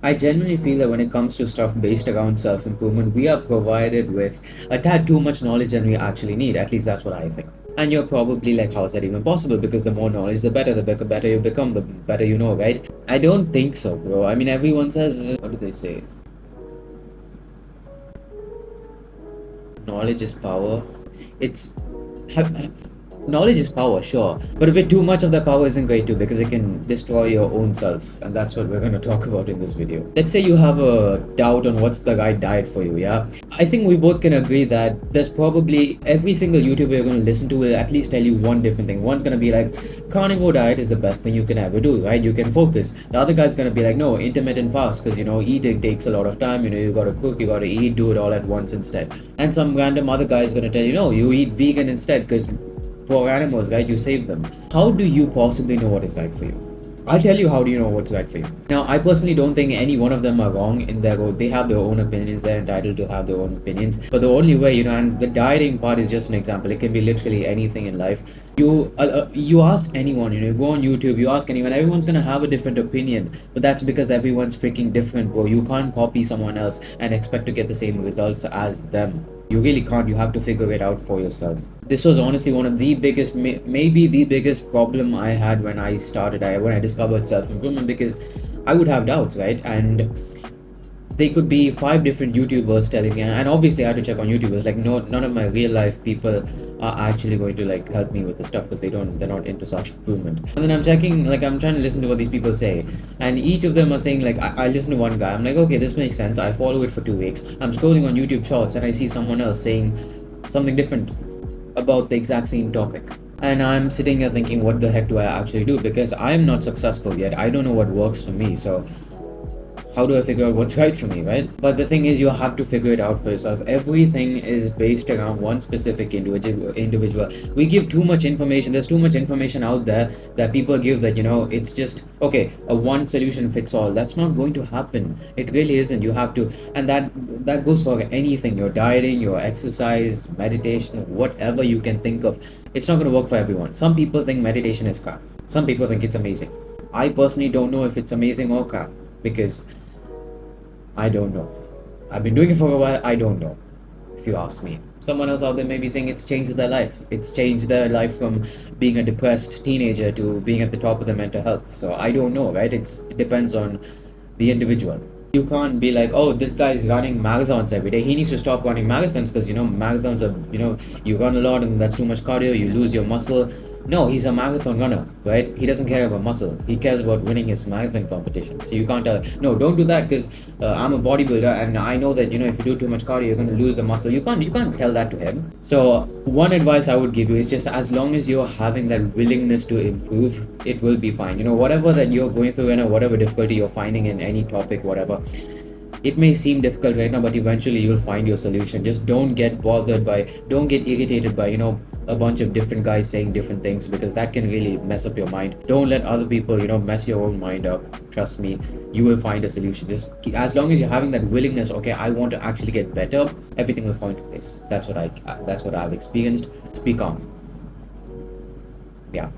I genuinely feel that when it comes to stuff based around self improvement, we are provided with a tad too much knowledge than we actually need. At least that's what I think. And you're probably like, how is that even possible? Because the more knowledge, the better. The better you become, the better you know, right? I don't think so, bro. I mean, everyone says, what do they say? Knowledge is power. It's knowledge is power, sure, but a bit too much of that power isn't great too, because it can destroy your own self, and that's what we're going to talk about in this video. Let's say you have a doubt on what's the right diet for you. Yeah, I think we both can agree that there's probably every single YouTuber you're going to listen to will at least tell you one different thing. One's going to be like, carnivore diet is the best thing you can ever do, right? You can focus. The other guy's going to be like, no, intermittent fast, because eating takes a lot of time. You got to cook, you got to eat, do it all at once instead. And some random other guy is going to tell you, no, you eat vegan instead, because poor animals, right? You save them. How do you possibly know what is right for you? I'll tell you how do you know what's right for you. Now, I personally don't think any one of them are wrong in their own. They have their own opinions. They're entitled to have their own opinions. But the only way, and the dieting part is just an example. It can be literally anything in life. You ask anyone, you go on YouTube, you ask anyone, everyone's gonna have a different opinion. But that's because everyone's freaking different, bro. You can't copy someone else and expect to get the same results as them. You really can't. You have to figure it out for yourself. This was honestly one of the biggest, maybe the biggest problem I had when I started, when I discovered self improvement, because I would have doubts, right? And they could be 5 different YouTubers telling me, and obviously I had to check on YouTubers. Like, no, none of my real life people are actually going to like help me with the stuff, because they're not into self improvement. And then I'm checking, like, I'm trying to listen to what these people say, and each of them are saying, like, I listen to one guy, I'm like, okay, this makes sense. I follow it for 2 weeks. I'm scrolling on YouTube Shorts, and I see someone else saying something different about the exact same topic. And I'm sitting here thinking, what the heck do I actually do? Because I'm not successful yet. I don't know what works for me. So how do I figure out what's right for me, right? But the thing is, you have to figure it out for yourself. Everything is based around one specific individual. We give too much information. There's too much information out there that people give that, it's just, okay, a one solution fits all. That's not going to happen. It really isn't. You have to, and that goes for anything, your dieting, your exercise, meditation, whatever you can think of. It's not going to work for everyone. Some people think meditation is crap. Some people think it's amazing. I personally don't know if it's amazing or crap, because I don't know. I've been doing it for a while. I don't know, if you ask me. Someone else out there may be saying it's changed their life. It's changed their life from being a depressed teenager to being at the top of their mental health. So I don't know, right? It depends on the individual. You can't be like, oh, this guy's running marathons every day. He needs to stop running marathons, because, marathons are, you run a lot and that's too much cardio, you lose your muscle. No, he's a marathon runner, right? He doesn't care about muscle. He cares about winning his marathon competition. So you can't tell, no, don't do that, because I'm a bodybuilder and I know that, if you do too much cardio, you're going to lose the muscle. You can't tell that to him. So one advice I would give you is just, as long as you're having that willingness to improve, it will be fine. Whatever that you're going through, and whatever difficulty you're finding in any topic, whatever, it may seem difficult right now, but eventually you'll find your solution. Just don't get don't get irritated by, a bunch of different guys saying different things, because that can really mess up your mind. Don't let other people, mess your own mind up. Trust me, you will find a solution. Just as long as you're having that willingness, okay, I want to actually get better, everything will fall into place. That's what I've experienced. Speak on. Yeah.